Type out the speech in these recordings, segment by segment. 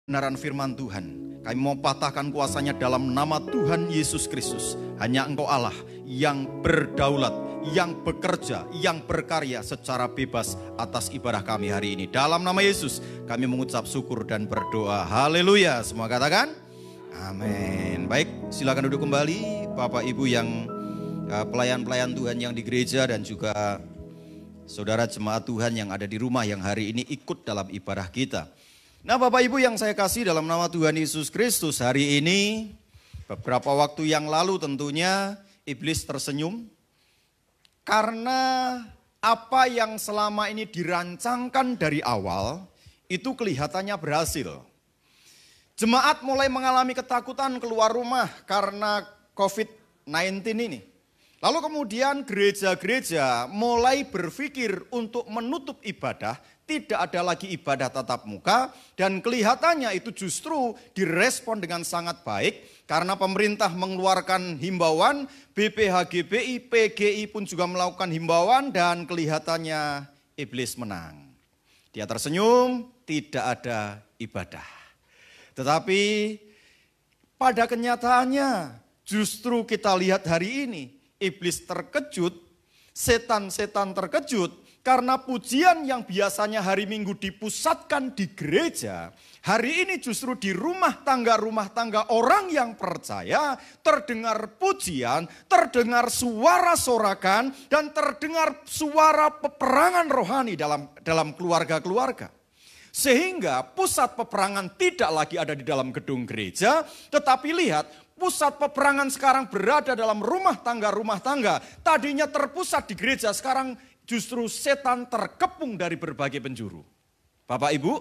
Kebenaran firman Tuhan, kami mau patahkan kuasanya dalam nama Tuhan Yesus Kristus. Hanya Engkau Allah yang berdaulat, yang bekerja, yang berkarya secara bebas atas ibadah kami hari ini. Dalam nama Yesus kami mengucap syukur dan berdoa. Haleluya. Semua katakan amin. Baik, silakan duduk kembali Bapak Ibu yang pelayan-pelayan Tuhan yang di gereja dan juga saudara jemaat Tuhan yang ada di rumah yang hari ini ikut dalam ibadah kita. Nah Bapak Ibu yang saya kasih dalam nama Tuhan Yesus Kristus, hari ini beberapa waktu yang lalu tentunya iblis tersenyum karena apa yang selama ini dirancangkan dari awal itu kelihatannya berhasil. Jemaat mulai mengalami ketakutan keluar rumah karena COVID-19 ini. Lalu kemudian gereja-gereja mulai berpikir untuk menutup ibadah. Tidak ada lagi ibadah tatap muka dan kelihatannya itu justru direspon dengan sangat baik karena pemerintah mengeluarkan himbauan, BPHGBI, PGI pun juga melakukan himbauan dan kelihatannya iblis menang. Dia tersenyum, tidak ada ibadah. Tetapi pada kenyataannya justru kita lihat hari ini iblis terkejut, setan-setan terkejut. Karena pujian yang biasanya hari Minggu dipusatkan di gereja, hari ini justru di rumah tangga orang yang percaya terdengar pujian, terdengar suara sorakan, dan terdengar suara peperangan rohani dalam keluarga-keluarga. Sehingga pusat peperangan tidak lagi ada di dalam gedung gereja, tetapi lihat, pusat peperangan sekarang berada dalam rumah tangga. Tadinya terpusat di gereja, sekarang justru setan terkepung dari berbagai penjuru. Bapak Ibu,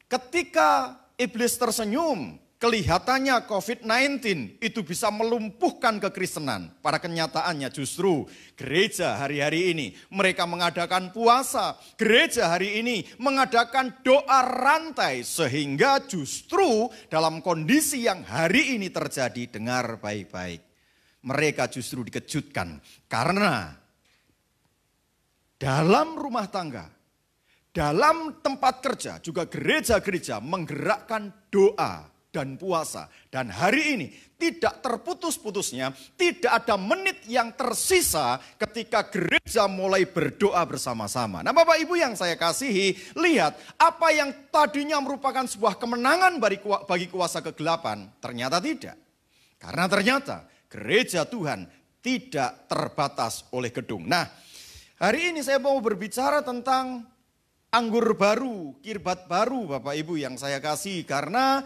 ketika iblis tersenyum, kelihatannya COVID-19 itu bisa melumpuhkan kekristenan. Pada kenyataannya justru gereja hari-hari ini mereka mengadakan puasa. Gereja hari ini mengadakan doa rantai. Sehingga justru dalam kondisi yang hari ini terjadi, dengar baik-baik. Mereka justru dikejutkan karena dalam rumah tangga, dalam tempat kerja, juga gereja-gereja menggerakkan doa dan puasa. Dan hari ini tidak terputus-putusnya, tidak ada menit yang tersisa ketika gereja mulai berdoa bersama-sama. Nah Bapak Ibu yang saya kasihi, lihat apa yang tadinya merupakan sebuah kemenangan bagi kuasa kegelapan, ternyata tidak. Karena ternyata gereja Tuhan tidak terbatas oleh gedung. Nah, hari ini saya mau berbicara tentang anggur baru, kirbat baru Bapak Ibu yang saya kasih. Karena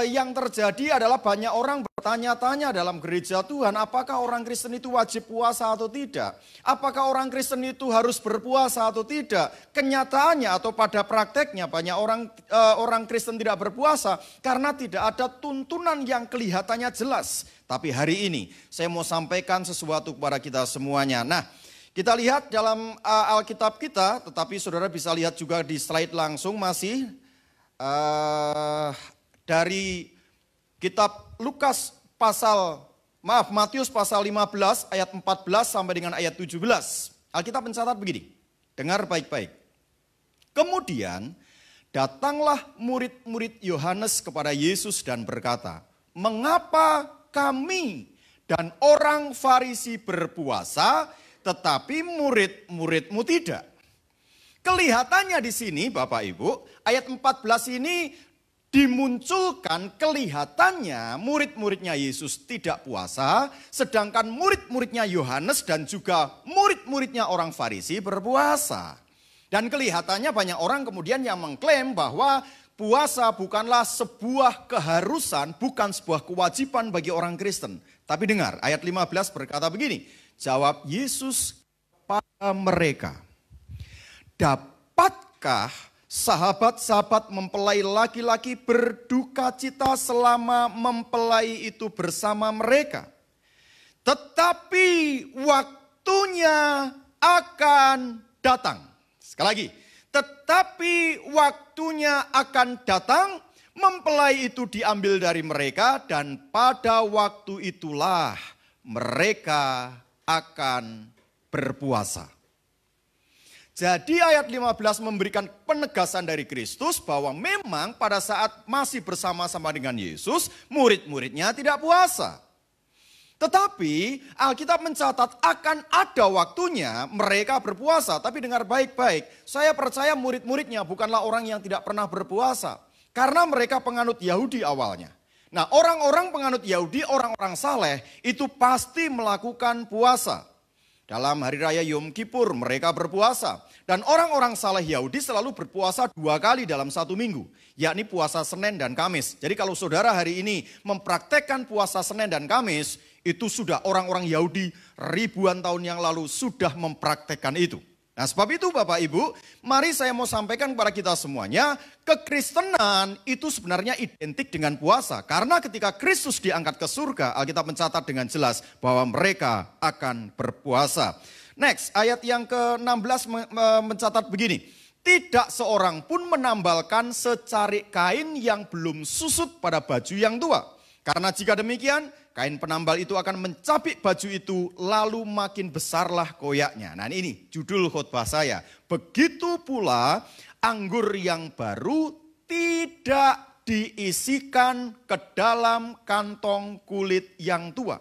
yang terjadi adalah banyak orang bertanya-tanya dalam gereja Tuhan, apakah orang Kristen itu wajib puasa atau tidak? Apakah orang Kristen itu harus berpuasa atau tidak? Kenyataannya atau pada prakteknya banyak orang Kristen tidak berpuasa karena tidak ada tuntunan yang kelihatannya jelas. Tapi hari ini saya mau sampaikan sesuatu kepada kita semuanya. Nah, kita lihat dalam Alkitab kita, tetapi saudara bisa lihat juga di slide langsung masih dari kitab Matius pasal 15 ayat 14 sampai dengan ayat 17. Alkitab mencatat begini, dengar baik-baik. Kemudian datanglah murid-murid Yohanes kepada Yesus dan berkata, "Mengapa kami dan orang Farisi berpuasa, tetapi murid-muridmu tidak?" Kelihatannya di sini Bapak Ibu, ayat 14 ini dimunculkan kelihatannya murid-muridnya Yesus tidak puasa, sedangkan murid-muridnya Yohanes dan juga murid-muridnya orang Farisi berpuasa. Dan kelihatannya banyak orang kemudian yang mengklaim bahwa puasa bukanlah sebuah keharusan, bukan sebuah kewajiban bagi orang Kristen. Tapi dengar, ayat 15 berkata begini, jawab Yesus pada mereka, "Dapatkah sahabat-sahabat mempelai laki-laki berduka cita selama mempelai itu bersama mereka? Tetapi waktunya akan datang." Sekali lagi, tetapi waktunya akan datang, mempelai itu diambil dari mereka dan pada waktu itulah mereka akan berpuasa. Jadi ayat 15 memberikan penegasan dari Kristus bahwa memang pada saat masih bersama-sama dengan Yesus, murid-muridnya tidak puasa. Tetapi Alkitab mencatat akan ada waktunya mereka berpuasa. Tapi dengar baik-baik, saya percaya murid-muridnya bukanlah orang yang tidak pernah berpuasa. Karena mereka penganut Yahudi awalnya. Nah, orang-orang penganut Yahudi, orang-orang saleh itu pasti melakukan puasa. Dalam hari raya Yom Kippur mereka berpuasa. Dan orang-orang saleh Yahudi selalu berpuasa 2 kali dalam 1 minggu. Yakni puasa Senin dan Kamis. Jadi kalau saudara hari ini mempraktekkan puasa Senin dan Kamis, itu sudah orang-orang Yahudi ribuan tahun yang lalu sudah mempraktekkan itu. Nah sebab itu Bapak Ibu, mari saya mau sampaikan kepada kita semuanya, kekristenan itu sebenarnya identik dengan puasa. Karena ketika Kristus diangkat ke surga, Alkitab mencatat dengan jelas bahwa mereka akan berpuasa. Next, ayat yang ke-16 mencatat begini. Tidak seorang pun menambalkan secarik kain yang belum susut pada baju yang tua. Karena jika demikian, kain penambal itu akan mencapik baju itu, lalu makin besarlah koyaknya. Nah ini judul khotbah saya. Begitu pula anggur yang baru tidak diisikan ke dalam kantong kulit yang tua.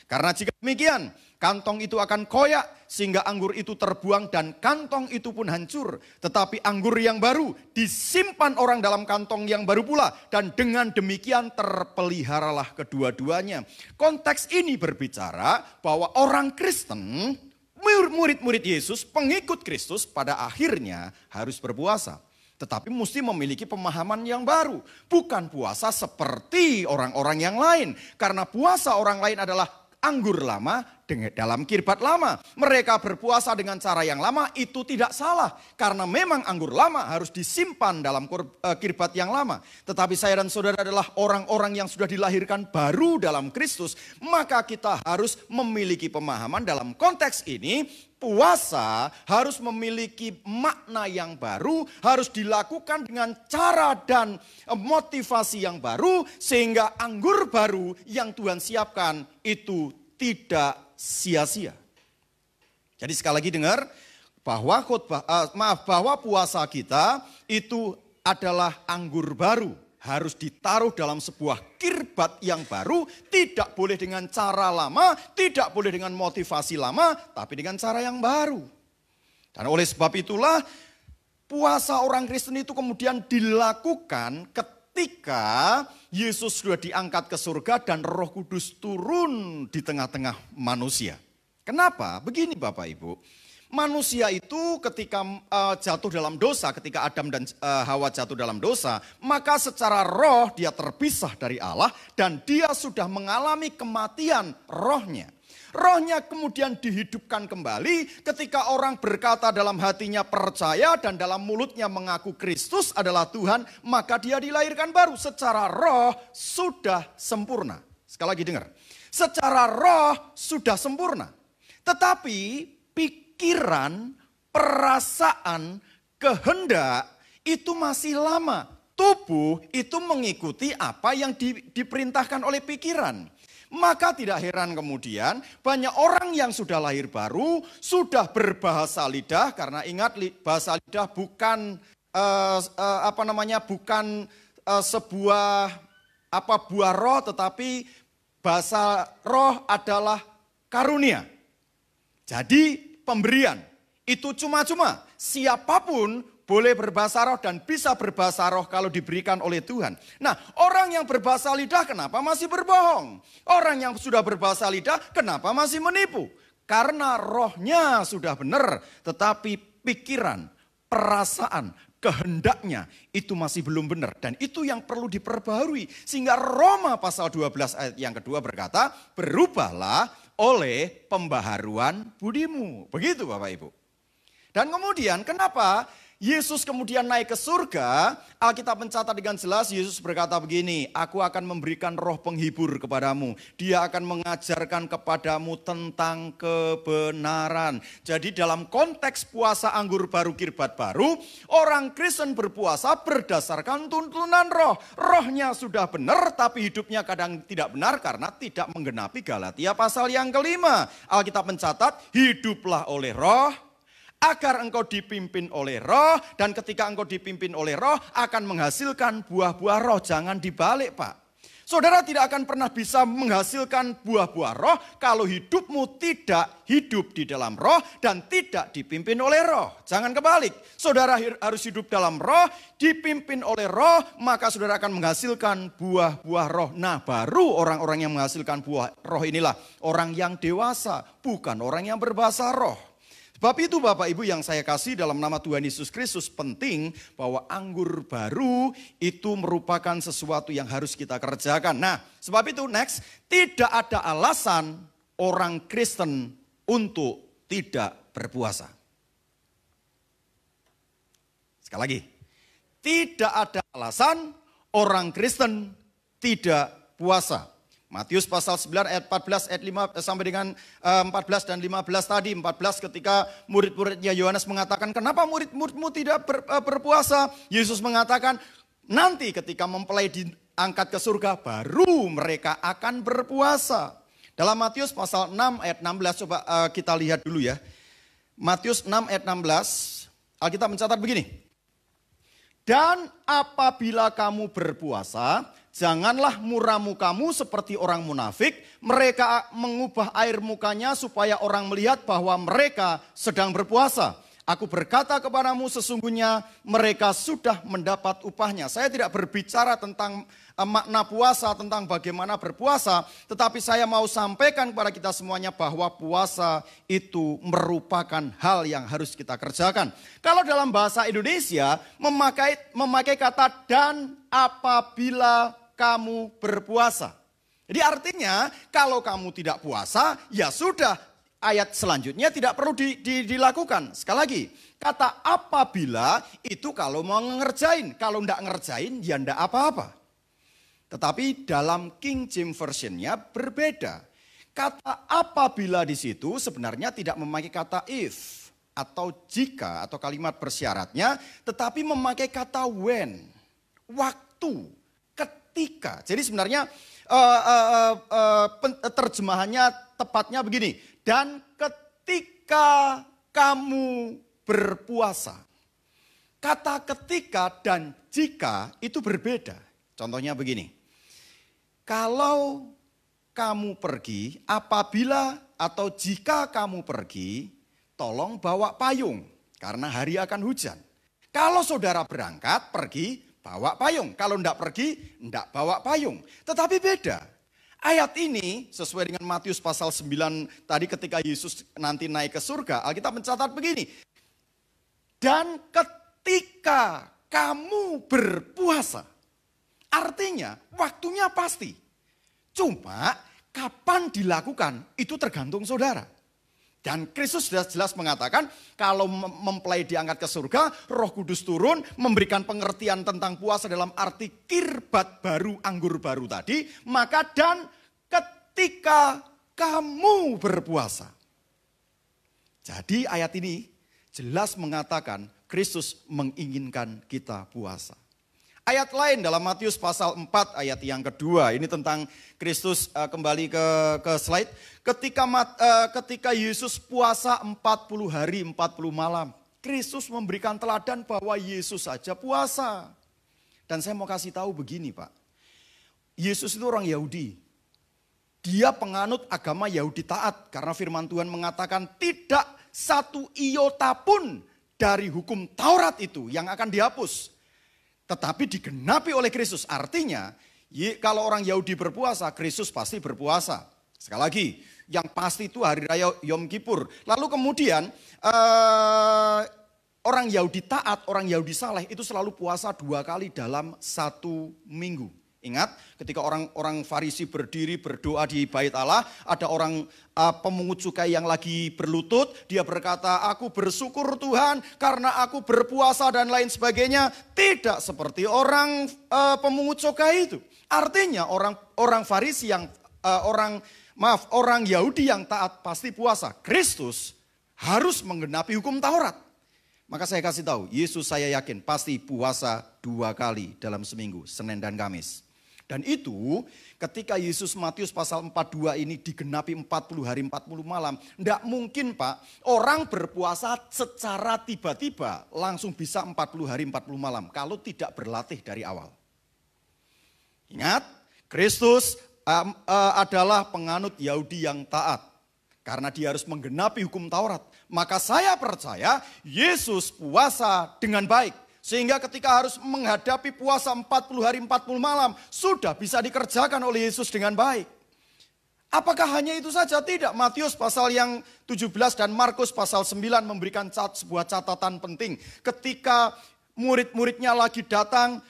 Karena jika demikian, kantong itu akan koyak sehingga anggur itu terbuang dan kantong itu pun hancur. Tetapi anggur yang baru disimpan orang dalam kantong yang baru pula. Dan dengan demikian terpeliharalah kedua-duanya. Konteks ini berbicara bahwa orang Kristen, murid-murid Yesus, pengikut Kristus pada akhirnya harus berpuasa. Tetapi mesti memiliki pemahaman yang baru. Bukan puasa seperti orang-orang yang lain. Karena puasa orang lain adalah anggur lama dalam kirbat lama. Mereka berpuasa dengan cara yang lama itu tidak salah. Karena memang anggur lama harus disimpan dalam kirbat yang lama. Tetapi saya dan saudara adalah orang-orang yang sudah dilahirkan baru dalam Kristus. Maka kita harus memiliki pemahaman dalam konteks ini. Puasa harus memiliki makna yang baru. Harus dilakukan dengan cara dan motivasi yang baru. Sehingga anggur baru yang Tuhan siapkan itu tidak sia-sia. Jadi sekali lagi dengar bahwa bahwa puasa kita itu adalah anggur baru, harus ditaruh dalam sebuah kirbat yang baru, tidak boleh dengan cara lama, tidak boleh dengan motivasi lama, tapi dengan cara yang baru. Dan oleh sebab itulah puasa orang Kristen itu kemudian dilakukan ketika Yesus sudah diangkat ke surga dan Roh Kudus turun di tengah-tengah manusia. Kenapa? Begini Bapak Ibu, manusia itu ketika jatuh dalam dosa, ketika Adam dan Hawa jatuh dalam dosa, maka secara roh dia terpisah dari Allah dan dia sudah mengalami kematian rohnya. Rohnya kemudian dihidupkan kembali ketika orang berkata dalam hatinya percaya dan dalam mulutnya mengaku Kristus adalah Tuhan, maka dia dilahirkan baru. Secara roh sudah sempurna. Sekali lagi dengar, secara roh sudah sempurna. Tetapi pikiran, perasaan, kehendak itu masih lama. Tubuh itu mengikuti apa yang diperintahkan oleh pikiran. Maka tidak heran kemudian banyak orang yang sudah lahir baru, sudah berbahasa lidah, karena ingat bahasa lidah bukan bukan sebuah buah roh, tetapi bahasa roh adalah karunia. Jadi pemberian itu cuma-cuma, siapapun boleh berbahasa roh dan bisa berbahasa roh kalau diberikan oleh Tuhan. Nah, orang yang berbahasa lidah kenapa masih berbohong? Orang yang sudah berbahasa lidah kenapa masih menipu? Karena rohnya sudah benar, tetapi pikiran, perasaan, kehendaknya itu masih belum benar. Dan itu yang perlu diperbaharui. Sehingga Roma pasal 12 ayat yang kedua berkata, berubahlah oleh pembaharuan budimu. Begitu Bapak Ibu. Dan kemudian kenapa Yesus kemudian naik ke surga? Alkitab mencatat dengan jelas, Yesus berkata begini, aku akan memberikan roh penghibur kepadamu. Dia akan mengajarkan kepadamu tentang kebenaran. Jadi dalam konteks puasa anggur baru kirbat baru, orang Kristen berpuasa berdasarkan tuntunan roh. Rohnya sudah benar tapi hidupnya kadang tidak benar karena tidak menggenapi Galatia pasal yang kelima. Alkitab mencatat, hiduplah oleh roh, agar engkau dipimpin oleh Roh, dan ketika engkau dipimpin oleh Roh akan menghasilkan buah-buah Roh. Jangan dibalik, Pak. Saudara tidak akan pernah bisa menghasilkan buah-buah Roh kalau hidupmu tidak hidup di dalam Roh dan tidak dipimpin oleh Roh. Jangan kebalik. Saudara harus hidup dalam Roh, dipimpin oleh Roh, maka saudara akan menghasilkan buah-buah Roh. Nah, baru orang-orang yang menghasilkan buah Roh inilah orang yang dewasa, bukan orang yang berbahasa roh. Sebab itu Bapak Ibu yang saya kasih dalam nama Tuhan Yesus Kristus, penting bahwa anggur baru itu merupakan sesuatu yang harus kita kerjakan. Nah, sebab itu next, tidak ada alasan orang Kristen untuk tidak berpuasa. Sekali lagi, tidak ada alasan orang Kristen tidak puasa. Matius pasal 9 ayat 14 ayat 5 sampai dengan 14 dan 15 tadi. 14 ketika murid-muridnya Yohanes mengatakan, kenapa murid-muridmu tidak berpuasa? Yesus mengatakan, nanti ketika mempelai diangkat ke surga baru mereka akan berpuasa. Dalam Matius pasal 6 ayat 16 coba kita lihat dulu ya. Matius 6 ayat 16 Alkitab mencatat begini. Dan apabila kamu berpuasa, janganlah muram mukamu seperti orang munafik. Mereka mengubah air mukanya supaya orang melihat bahwa mereka sedang berpuasa. Aku berkata kepadamu sesungguhnya mereka sudah mendapat upahnya. Saya tidak berbicara tentang makna puasa, tentang bagaimana berpuasa. Tetapi saya mau sampaikan kepada kita semuanya bahwa puasa itu merupakan hal yang harus kita kerjakan. Kalau dalam bahasa Indonesia memakai kata dan apabila kamu berpuasa. Jadi artinya kalau kamu tidak puasa ya sudah. Ayat selanjutnya tidak perlu dilakukan. Sekali lagi, kata apabila itu kalau mau ngerjain. Kalau enggak ngerjain ya enggak apa-apa. Tetapi dalam King James Version-nya berbeda. Kata apabila di situ sebenarnya tidak memakai kata if atau jika atau kalimat bersyaratnya. Tetapi memakai kata when, waktu, ketika. Jadi sebenarnya terjemahannya tepatnya begini. Dan ketika kamu berpuasa. Kata ketika dan jika itu berbeda. Contohnya begini. Kalau kamu pergi, apabila atau jika kamu pergi, tolong bawa payung. Karena hari akan hujan. Kalau saudara berangkat, pergi, bawa payung. Kalau enggak pergi, enggak bawa payung. Tetapi beda. Ayat ini sesuai dengan Matius pasal 9 tadi ketika Yesus nanti naik ke surga. Alkitab mencatat begini. Dan ketika kamu berpuasa. Artinya waktunya pasti. Cuma kapan dilakukan itu tergantung saudara. Dan Kristus sudah jelas mengatakan kalau mempelai diangkat ke surga, Roh Kudus turun memberikan pengertian tentang puasa dalam arti kirbat baru, anggur baru tadi, maka dan ketika kamu berpuasa. Jadi ayat ini jelas mengatakan Kristus menginginkan kita puasa. Ayat lain dalam Matius pasal 4 ayat yang kedua. Ini tentang Kristus, kembali ke slide. Ketika Yesus puasa 40 hari 40 malam. Kristus memberikan teladan bahwa Yesus saja puasa. Dan saya mau kasih tahu begini Pak. Yesus itu orang Yahudi. Dia penganut agama Yahudi taat. Karena firman Tuhan mengatakan tidak satu iota pun dari hukum Taurat itu yang akan dihapus. Tetapi digenapi oleh Kristus. Artinya kalau orang Yahudi berpuasa, Kristus pasti berpuasa. Sekali lagi, yang pasti itu hari raya Yom Kippur. Lalu kemudian orang Yahudi taat, orang Yahudi saleh itu selalu puasa 2 kali dalam 1 minggu. Ingat ketika orang Farisi berdiri berdoa di bait Allah, ada orang pemungut cukai yang lagi berlutut, dia berkata, aku bersyukur Tuhan karena aku berpuasa dan lain sebagainya. Tidak seperti orang pemungut cukai itu. Artinya orang Farisi yang orang Yahudi yang taat pasti puasa. Kristus harus menggenapi hukum Taurat. Maka saya kasih tahu, Yesus saya yakin pasti puasa 2 kali dalam seminggu, Senin dan Kamis. Dan itu ketika Yesus Matius pasal 42 ini digenapi 40 hari 40 malam. Tidak mungkin Pak, orang berpuasa secara tiba-tiba langsung bisa 40 hari 40 malam. Kalau tidak berlatih dari awal. Ingat, Kristus adalah penganut Yahudi yang taat. Karena dia harus menggenapi hukum Taurat. Maka saya percaya Yesus puasa dengan baik. Sehingga ketika harus menghadapi puasa 40 hari 40 malam, sudah bisa dikerjakan oleh Yesus dengan baik. Apakah hanya itu saja? Tidak. Matius pasal yang 17 dan Markus pasal 9 memberikan sebuah catatan penting. Ketika murid-muridnya lagi datang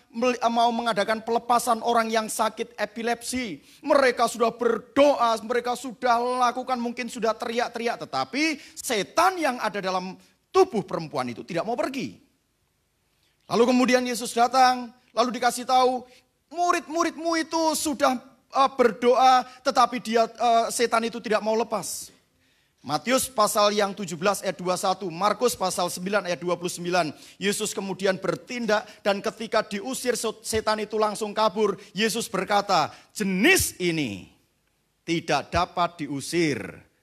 mau mengadakan pelepasan orang yang sakit epilepsi. Mereka sudah berdoa, mereka sudah lakukan, mungkin sudah teriak-teriak. Tetapi setan yang ada dalam tubuh perempuan itu tidak mau pergi. Lalu kemudian Yesus datang, lalu dikasih tahu, murid-muridmu itu sudah berdoa, tetapi setan itu tidak mau lepas. Matius pasal yang 17 ayat 21, Markus pasal 9 ayat 29. Yesus kemudian bertindak dan ketika diusir setan itu langsung kabur. Yesus berkata, jenis ini tidak dapat diusir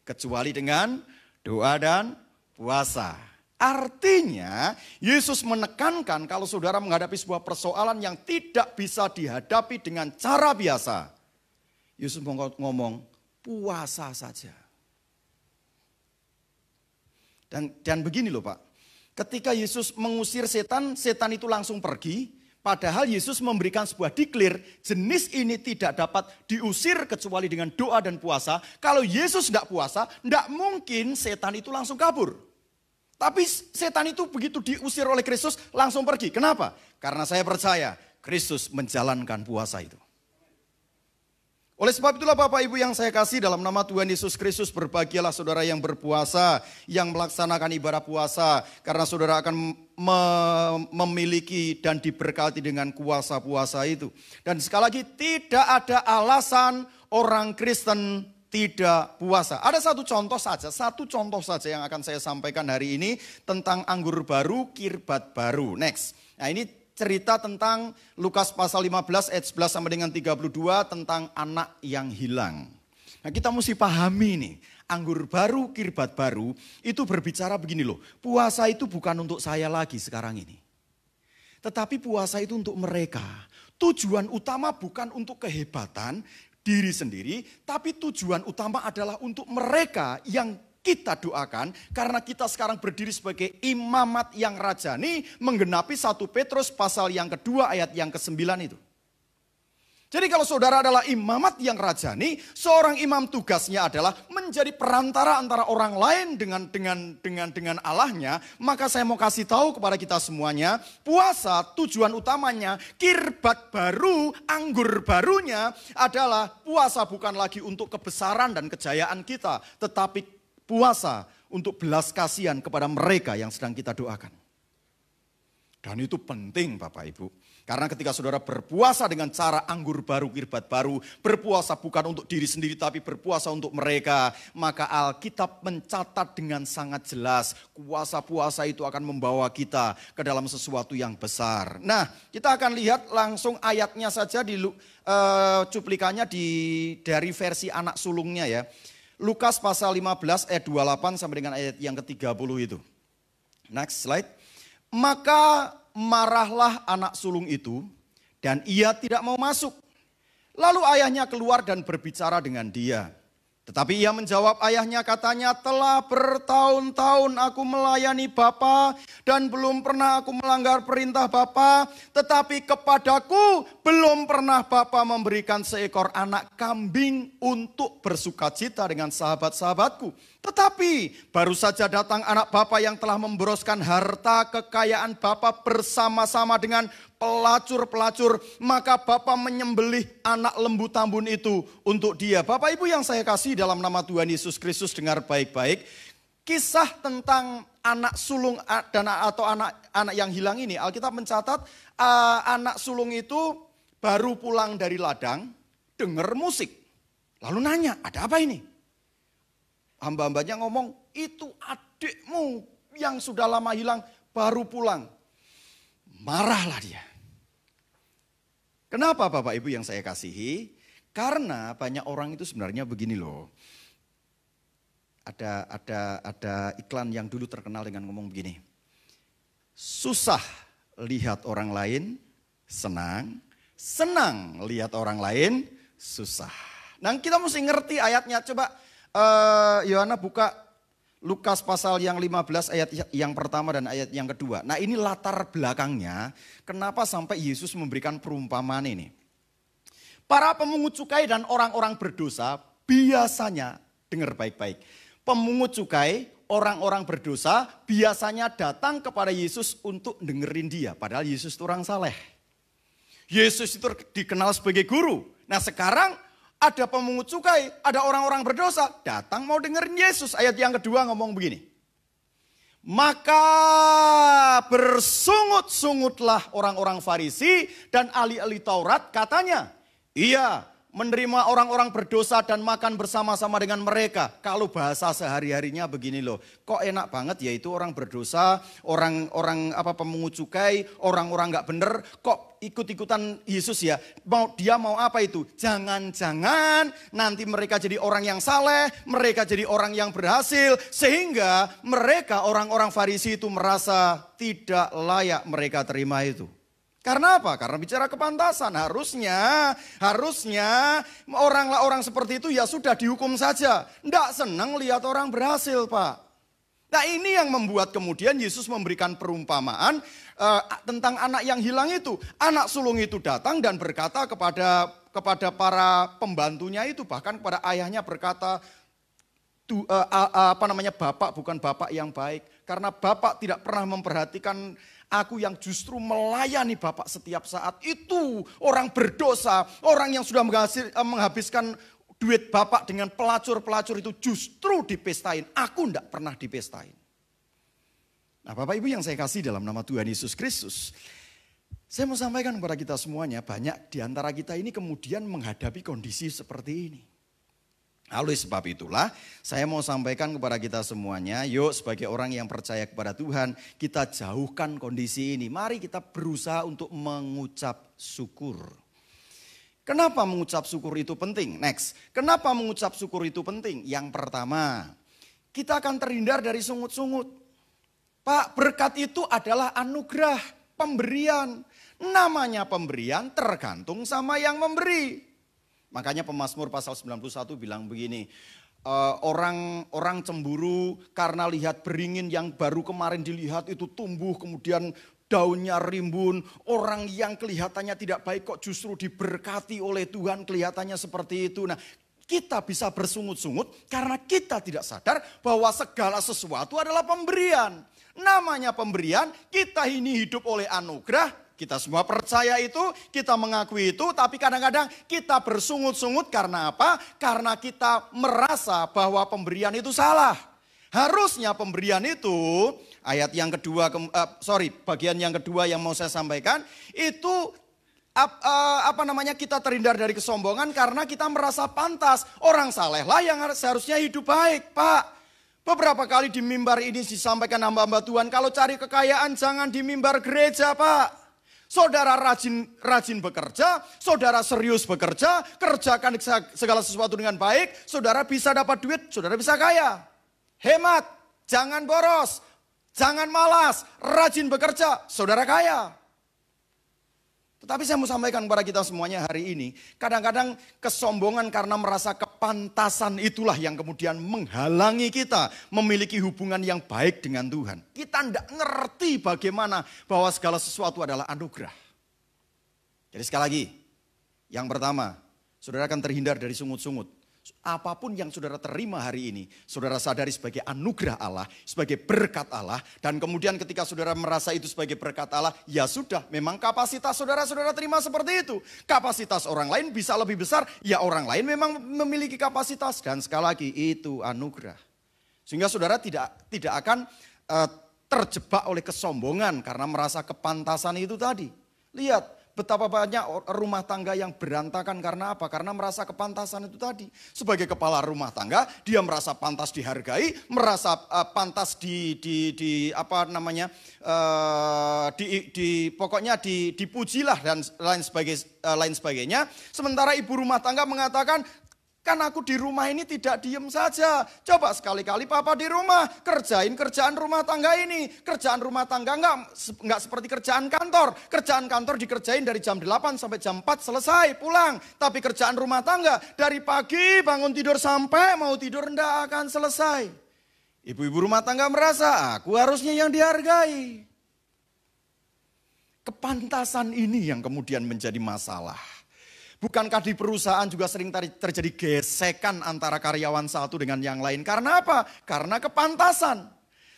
kecuali dengan doa dan puasa. Artinya Yesus menekankan kalau saudara menghadapi sebuah persoalan yang tidak bisa dihadapi dengan cara biasa. Yesus ngomong puasa saja. Dan begini loh Pak. Ketika Yesus mengusir setan, setan itu langsung pergi. Padahal Yesus memberikan sebuah declare, jenis ini tidak dapat diusir kecuali dengan doa dan puasa. Kalau Yesus tidak puasa, tidak mungkin setan itu langsung kabur. Tapi setan itu begitu diusir oleh Kristus langsung pergi. Kenapa? Karena saya percaya Kristus menjalankan puasa itu. Oleh sebab itulah Bapak Ibu yang saya kasih dalam nama Tuhan Yesus Kristus, berbahagialah saudara yang berpuasa, yang melaksanakan ibadah puasa. Karena saudara akan memiliki dan diberkati dengan kuasa puasa itu. Dan sekali lagi tidak ada alasan orang Kristen tidak puasa. Ada satu contoh saja yang akan saya sampaikan hari ini tentang anggur baru, kirbat baru. Next. Nah ini cerita tentang Lukas pasal 15 ayat 11 sampai dengan 32 tentang anak yang hilang. Nah kita mesti pahami nih, anggur baru, kirbat baru itu berbicara begini loh. Puasa itu bukan untuk saya lagi sekarang ini. Tetapi puasa itu untuk mereka. Tujuan utama bukan untuk kehebatan diri sendiri, tapi tujuan utama adalah untuk mereka yang kita doakan, karena kita sekarang berdiri sebagai imamat yang rajani, menggenapi 1 Petrus pasal yang kedua ayat yang ke-9 itu. Jadi kalau saudara adalah imamat yang rajani, seorang imam tugasnya adalah menjadi perantara antara orang lain dengan Allahnya. Maka saya mau kasih tahu kepada kita semuanya, puasa tujuan utamanya, kirbat baru, anggur barunya adalah puasa bukan lagi untuk kebesaran dan kejayaan kita, tetapi puasa untuk belas kasihan kepada mereka yang sedang kita doakan. Dan itu penting Bapak Ibu. Karena ketika saudara berpuasa dengan cara anggur baru, kirbat baru, berpuasa bukan untuk diri sendiri tapi berpuasa untuk mereka, maka Alkitab mencatat dengan sangat jelas kuasa puasa itu akan membawa kita ke dalam sesuatu yang besar. Nah, kita akan lihat langsung ayatnya saja di cuplikannya dari versi anak sulungnya ya. Lukas pasal 15 ayat 28 sampai dengan ayat yang ke-30 itu. Next slide. Maka marahlah anak sulung itu dan ia tidak mau masuk. Lalu ayahnya keluar dan berbicara dengan dia. Tetapi ia menjawab ayahnya, katanya, telah bertahun-tahun aku melayani Bapa dan belum pernah aku melanggar perintah Bapa. Tetapi kepadaku belum pernah Bapa memberikan seekor anak kambing untuk bersukacita dengan sahabat-sahabatku. Tetapi baru saja datang anak Bapa yang telah memboroskan harta kekayaan Bapa bersama-sama dengan pelacur-pelacur, maka Bapa menyembelih anak lembu tambun itu untuk dia. Bapak Ibu yang saya kasih dalam nama Tuhan Yesus Kristus, dengar baik-baik. Kisah tentang anak sulung atau anak yang hilang ini, Alkitab mencatat anak sulung itu baru pulang dari ladang, dengar musik. Lalu nanya, ada apa ini? Hamba-hambanya ngomong, itu adikmu yang sudah lama hilang, baru pulang. Marahlah dia. Kenapa Bapak Ibu yang saya kasihi? Karena banyak orang itu sebenarnya begini loh. Ada iklan yang dulu terkenal dengan ngomong begini. Susah lihat orang lain senang, senang lihat orang lain susah. Nah kita mesti ngerti ayatnya. Coba Yohana buka Lukas pasal yang 15 ayat yang pertama dan ayat yang kedua. Nah ini latar belakangnya kenapa sampai Yesus memberikan perumpamaan ini. Para pemungut cukai dan orang-orang berdosa biasanya, dengar baik-baik. Pemungut cukai, orang-orang berdosa biasanya datang kepada Yesus untuk dengerin dia. Padahal Yesus itu orang saleh. Yesus itu dikenal sebagai guru. Nah sekarang ada pemungut cukai, ada orang-orang berdosa, datang mau dengerin Yesus. Ayat yang kedua ngomong begini. Maka bersungut-sungutlah orang-orang Farisi dan ahli-ahli Taurat katanya. Iya, menerima orang-orang berdosa dan makan bersama-sama dengan mereka. Kalau bahasa sehari-harinya begini loh. Kok enak banget ya itu orang berdosa, orang pemungut cukai, orang-orang gak bener. Kok ikut-ikutan Yesus ya? Dia mau apa itu? Jangan-jangan nanti mereka jadi orang yang saleh, mereka jadi orang yang berhasil. Sehingga mereka orang-orang Farisi itu merasa tidak layak mereka terima itu. Karena apa? Karena bicara kepantasan. Harusnya orang seperti itu ya sudah dihukum saja. Tidak senang lihat orang berhasil, Pak. Nah ini yang membuat kemudian Yesus memberikan perumpamaan tentang anak yang hilang itu. Anak sulung itu datang dan berkata kepada para pembantunya itu, bahkan kepada ayahnya berkata, bapak bukan bapak yang baik. Karena bapak tidak pernah memperhatikan aku yang justru melayani bapak setiap saat. Itu orang berdosa, orang yang sudah menghabiskan duit bapak dengan pelacur-pelacur itu justru dipestain. Aku tidak pernah dipestain. Nah Bapak Ibu yang saya kasih dalam nama Tuhan Yesus Kristus. Saya mau sampaikan kepada kita semuanya, banyak di antara kita ini kemudian menghadapi kondisi seperti ini. Oleh sebab itulah saya mau sampaikan kepada kita semuanya, yuk sebagai orang yang percaya kepada Tuhan, kita jauhkan kondisi ini. Mari kita berusaha untuk mengucap syukur. Kenapa mengucap syukur itu penting? Next, kenapa mengucap syukur itu penting? Yang pertama, kita akan terhindar dari sungut-sungut. Pak, berkat itu adalah anugerah, pemberian. Namanya pemberian tergantung sama yang memberi. Makanya Pemazmur pasal 91 bilang begini, orang cemburu karena lihat beringin yang baru kemarin dilihat itu tumbuh kemudian daunnya rimbun. Orang yang kelihatannya tidak baik kok justru diberkati oleh Tuhan, kelihatannya seperti itu. Nah kita bisa bersungut-sungut karena kita tidak sadar bahwa segala sesuatu adalah pemberian. Namanya pemberian, kita ini hidup oleh anugerah. Kita semua percaya itu, kita mengakui itu, tapi kadang-kadang kita bersungut-sungut karena apa? Karena kita merasa bahwa pemberian itu salah. Harusnya pemberian itu, bagian yang kedua yang mau saya sampaikan, itu kita terhindar dari kesombongan karena kita merasa pantas. Orang saleh lah yang seharusnya hidup baik, Pak. Beberapa kali di mimbar ini disampaikan hamba-hamba Tuhan, kalau cari kekayaan jangan di mimbar gereja, Pak. Saudara rajin bekerja, saudara serius bekerja, kerjakan segala sesuatu dengan baik, saudara bisa dapat duit, saudara bisa kaya. Hemat, jangan boros, jangan malas, rajin bekerja, saudara kaya. Tetapi saya mau sampaikan kepada kita semuanya hari ini, kadang-kadang kesombongan karena merasa kepantasan itulah yang kemudian menghalangi kita memiliki hubungan yang baik dengan Tuhan. Kita tidak ngerti bagaimana bahwa segala sesuatu adalah anugerah. Jadi sekali lagi, yang pertama, saudara akan terhindar dari sungut-sungut. Apapun yang saudara terima hari ini, saudara sadari sebagai anugerah Allah, sebagai berkat Allah. Dan kemudian ketika saudara merasa itu sebagai berkat Allah, ya sudah, memang kapasitas saudara terima seperti itu. Kapasitas orang lain bisa lebih besar, ya orang lain memang memiliki kapasitas. Dan sekali lagi, itu anugerah. Sehingga saudara tidak akan terjebak oleh kesombongan karena merasa kepantasan itu tadi. Lihat, Betapa banyak rumah tangga yang berantakan karena apa? Karena merasa kepantasan itu tadi. Sebagai kepala rumah tangga, dia merasa pantas dihargai, merasa pantas pokoknya dipujilah dan lain sebagainya. Sementara ibu rumah tangga mengatakan, kan aku di rumah ini tidak diem saja. Coba sekali-kali papa di rumah, kerjain kerjaan rumah tangga ini. Kerjaan rumah tangga enggak seperti kerjaan kantor. Kerjaan kantor dikerjain dari jam 8 sampai jam 4 selesai, pulang. Tapi kerjaan rumah tangga dari pagi bangun tidur sampai mau tidur enggak akan selesai. Ibu-ibu rumah tangga merasa, aku harusnya yang dihargai. Kepantasan ini yang kemudian menjadi masalah. Bukankah di perusahaan juga sering terjadi gesekan antara karyawan satu dengan yang lain? Karena apa? Karena kepantasan.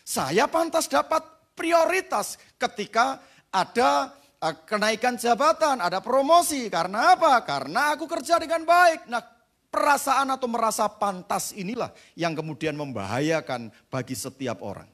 Saya pantas dapat prioritas ketika ada kenaikan jabatan, ada promosi. Karena apa? Karena aku kerja dengan baik. Nah, perasaan atau merasa pantas inilah yang kemudian membahayakan bagi setiap orang.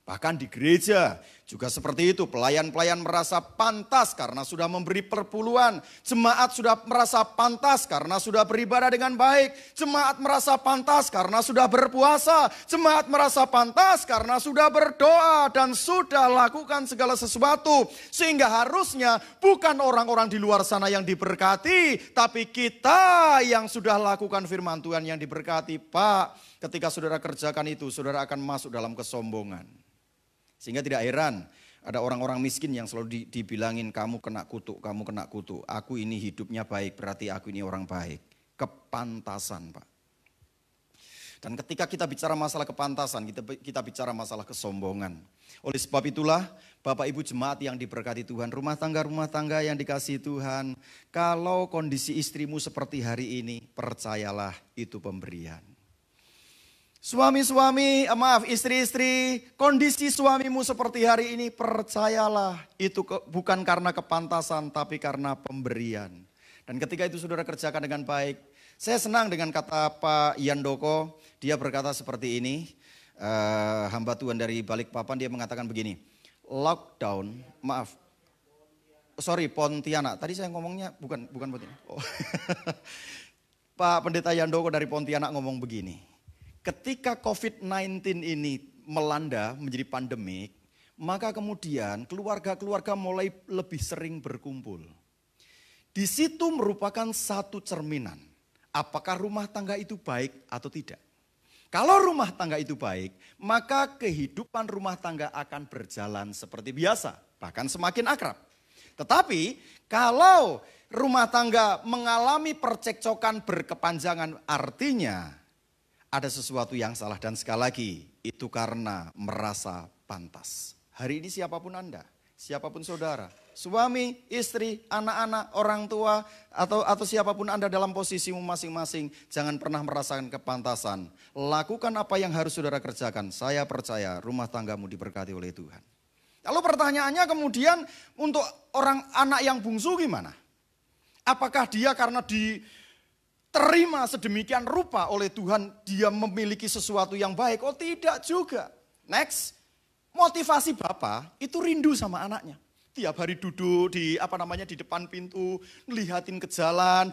Bahkan di gereja juga seperti itu, pelayan-pelayan merasa pantas karena sudah memberi perpuluhan. Jemaat sudah merasa pantas karena sudah beribadah dengan baik. Jemaat merasa pantas karena sudah berpuasa. Jemaat merasa pantas karena sudah berdoa dan sudah lakukan segala sesuatu. Sehingga harusnya bukan orang-orang di luar sana yang diberkati, tapi kita yang sudah lakukan firman Tuhan yang diberkati. Pak, ketika saudara kerjakan itu, saudara akan masuk dalam kesombongan. Sehingga tidak heran ada orang-orang miskin yang selalu dibilangin kamu kena kutuk, kamu kena kutuk. Aku ini hidupnya baik, berarti aku ini orang baik. Kepantasan, Pak. Dan ketika kita bicara masalah kepantasan, kita bicara masalah kesombongan. Oleh sebab itulah Bapak Ibu jemaat yang diberkati Tuhan, rumah tangga yang dikasihi Tuhan. Kalau kondisi istrimu seperti hari ini, percayalah itu pemberian. Istri-istri, kondisi suamimu seperti hari ini, percayalah itu bukan karena kepantasan tapi karena pemberian. Dan ketika itu saudara kerjakan dengan baik, saya senang dengan kata Pak Yandoko, dia berkata seperti ini, hamba Tuhan dari Balikpapan, dia mengatakan begini, Pontianak, tadi saya ngomongnya bukan Pontianak. Oh. Pak Pendeta Yandoko dari Pontianak ngomong begini. Ketika COVID-19 ini melanda menjadi pandemik, maka kemudian keluarga-keluarga mulai lebih sering berkumpul. Di situ merupakan satu cerminan, apakah rumah tangga itu baik atau tidak. Kalau rumah tangga itu baik, maka kehidupan rumah tangga akan berjalan seperti biasa, bahkan semakin akrab. Tetapi kalau rumah tangga mengalami percekcokan berkepanjangan, artinya ada sesuatu yang salah, dan sekali lagi itu karena merasa pantas. Hari ini siapapun Anda, siapapun saudara, suami, istri, anak-anak, orang tua, atau siapapun Anda dalam posisimu masing-masing, jangan pernah merasakan kepantasan. Lakukan apa yang harus saudara kerjakan. Saya percaya rumah tanggamu diberkati oleh Tuhan. Lalu pertanyaannya kemudian untuk orang anak yang bungsu gimana? Apakah dia karena terima sedemikian rupa oleh Tuhan, dia memiliki sesuatu yang baik? Oh tidak juga. Next, motivasi Bapak itu rindu sama anaknya. Tiap hari duduk di depan pintu, ngelihatin ke jalan.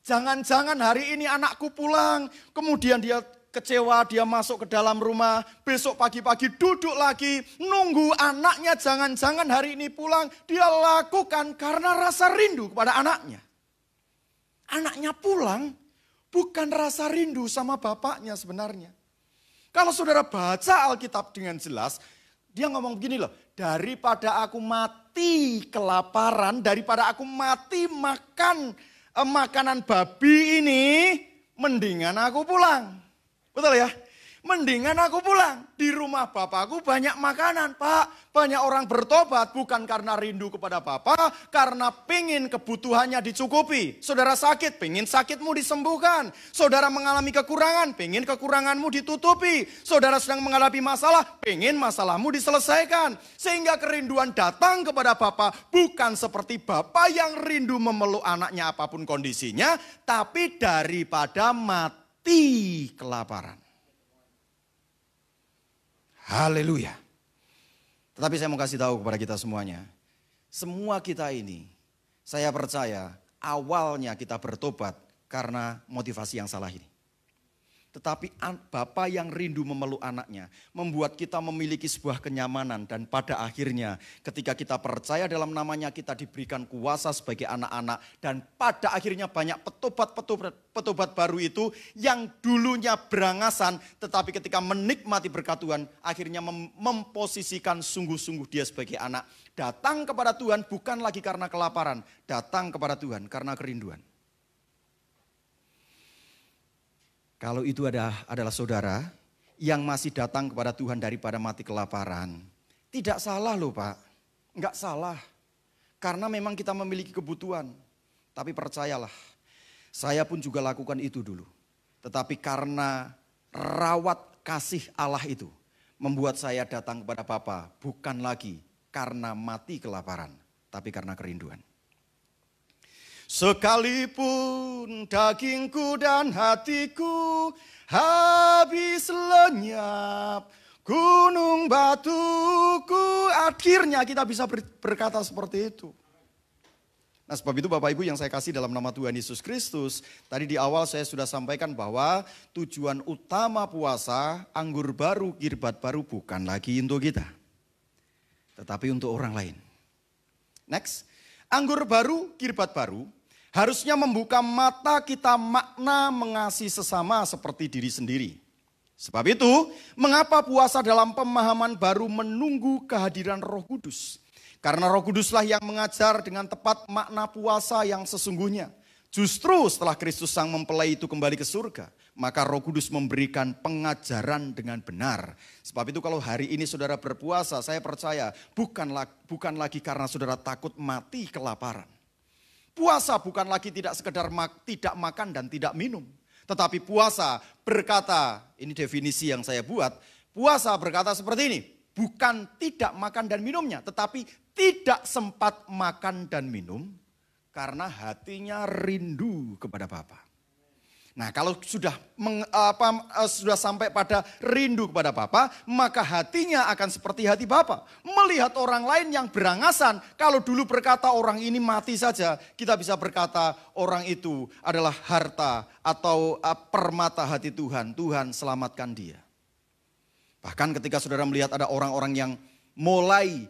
Jangan-jangan hari ini anakku pulang, kemudian dia kecewa, dia masuk ke dalam rumah, besok pagi-pagi duduk lagi, nunggu anaknya jangan-jangan hari ini pulang. Dia lakukan karena rasa rindu kepada anaknya. Anaknya pulang bukan rasa rindu sama bapaknya sebenarnya. Kalau saudara baca Alkitab dengan jelas, dia ngomong begini loh, daripada aku mati kelaparan, daripada aku mati makan makanan babi ini, mendingan aku pulang. Betul ya? Mendingan aku pulang. Di rumah bapakku banyak makanan. Pak, banyak orang bertobat bukan karena rindu kepada Bapak, karena pingin kebutuhannya dicukupi. Saudara sakit, pingin sakitmu disembuhkan. Saudara mengalami kekurangan, pingin kekuranganmu ditutupi. Saudara sedang menghadapi masalah, pingin masalahmu diselesaikan. Sehingga kerinduan datang kepada Bapak bukan seperti Bapak yang rindu memeluk anaknya apapun kondisinya, tapi daripada mati kelaparan. Haleluya. Tetapi saya mau kasih tahu kepada kita semuanya. Semua kita ini Saya percaya awalnya kita bertobat karena motivasi yang salah ini. Tetapi Bapa yang rindu memeluk anaknya membuat kita memiliki sebuah kenyamanan. Dan pada akhirnya ketika kita percaya dalam namanya kita diberikan kuasa sebagai anak-anak. Dan pada akhirnya banyak petobat baru itu yang dulunya berangasan. Tetapi ketika menikmati berkat Tuhan akhirnya memposisikan sungguh-sungguh dia sebagai anak. Datang kepada Tuhan bukan lagi karena kelaparan. Datang kepada Tuhan karena kerinduan. Kalau itu adalah saudara yang masih datang kepada Tuhan daripada mati kelaparan. Tidak salah loh Pak, enggak salah. Karena memang kita memiliki kebutuhan. Tapi percayalah, saya pun juga lakukan itu dulu. Tetapi karena rawat kasih Allah itu, membuat saya datang kepada Bapa bukan lagi karena mati kelaparan, tapi karena kerinduan. Sekalipun dagingku dan hatiku habis lenyap, gunung batuku, akhirnya kita bisa berkata seperti itu. Nah sebab itu Bapak Ibu yang saya kasih dalam nama Tuhan Yesus Kristus, tadi di awal saya sudah sampaikan bahwa tujuan utama puasa, anggur baru, kirbat baru bukan lagi untuk kita, tetapi untuk orang lain. Next. Anggur baru, kirbat baru, harusnya membuka mata kita makna mengasihi sesama seperti diri sendiri. Sebab itu, mengapa puasa dalam pemahaman baru menunggu kehadiran Roh Kudus? Karena Roh Kuduslah yang mengajar dengan tepat makna puasa yang sesungguhnya. Justru setelah Kristus Sang Mempelai itu kembali ke surga, maka Roh Kudus memberikan pengajaran dengan benar. Sebab itu kalau hari ini saudara berpuasa, saya percaya bukan lagi karena saudara takut mati kelaparan. Puasa bukan lagi tidak sekedar tidak makan dan tidak minum. Tetapi puasa berkata, ini definisi yang saya buat, puasa berkata seperti ini, bukan tidak makan dan minumnya, tetapi tidak sempat makan dan minum, karena hatinya rindu kepada Bapa. Nah kalau sudah sampai pada rindu kepada Bapa, maka hatinya akan seperti hati Bapa. Melihat orang lain yang berangasan, kalau dulu berkata orang ini mati saja, kita bisa berkata orang itu adalah harta atau permata hati Tuhan. Tuhan selamatkan dia. Bahkan ketika saudara melihat ada orang-orang yang mulai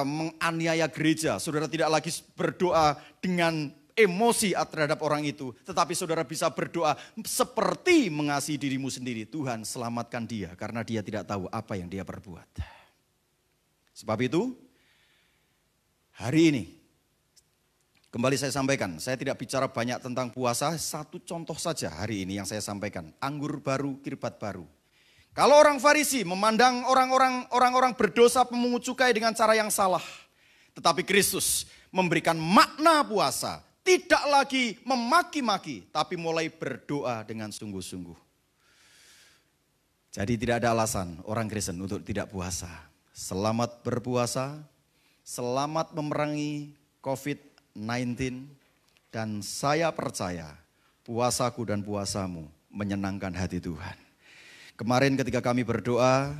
menganiaya gereja, saudara tidak lagi berdoa dengan emosi terhadap orang itu, tetapi saudara bisa berdoa seperti mengasihi dirimu sendiri. Tuhan selamatkan dia karena dia tidak tahu apa yang dia perbuat. Sebab itu hari ini kembali saya sampaikan, saya tidak bicara banyak tentang puasa, satu contoh saja hari ini yang saya sampaikan, anggur baru, kirbat baru. Kalau orang Farisi memandang orang-orang berdosa pemungut cukai dengan cara yang salah, tetapi Kristus memberikan makna puasa. Tidak lagi memaki-maki, tapi mulai berdoa dengan sungguh-sungguh. Jadi tidak ada alasan orang Kristen untuk tidak puasa. Selamat berpuasa, selamat memerangi COVID-19, dan saya percaya puasaku dan puasamu menyenangkan hati Tuhan. Kemarin ketika kami berdoa,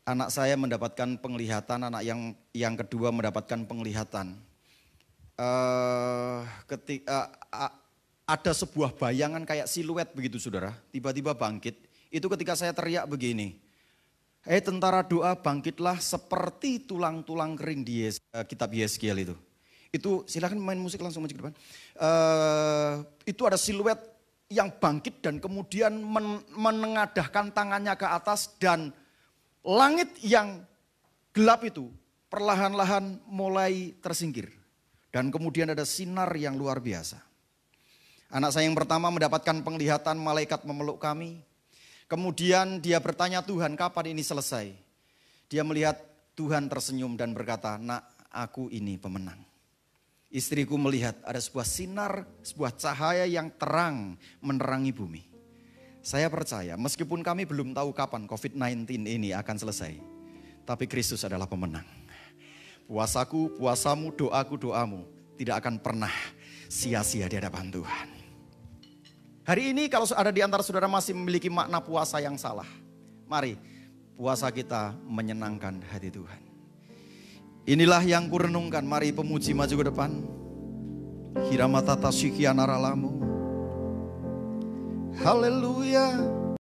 anak saya mendapatkan penglihatan, anak yang kedua mendapatkan penglihatan. Ada sebuah bayangan kayak siluet begitu saudara, tiba-tiba bangkit. Itu ketika saya teriak begini, tentara doa bangkitlah seperti tulang-tulang kering di kitab Yeskiel itu. Itu silakan main musik langsung maju ke depan. Itu ada siluet yang bangkit dan kemudian menengadahkan tangannya ke atas, dan langit yang gelap itu perlahan-lahan mulai tersingkir. Dan kemudian ada sinar yang luar biasa. Anak saya yang pertama mendapatkan penglihatan, malaikat memeluk kami. Kemudian dia bertanya, Tuhan kapan ini selesai? Dia melihat Tuhan tersenyum dan berkata, nak, aku ini pemenang. Istriku melihat ada sebuah sinar, sebuah cahaya yang terang menerangi bumi. Saya percaya meskipun kami belum tahu kapan COVID-19 ini akan selesai, tapi Kristus adalah pemenang. Puasaku, puasamu, doaku, doamu tidak akan pernah sia-sia di hadapan Tuhan. Hari ini kalau ada di antara saudara masih memiliki makna puasa yang salah, mari puasa kita menyenangkan hati Tuhan. Inilah yang kurenungkan. Mari pemuji maju ke depan. Hiramatata syikianaralamu. Haleluya.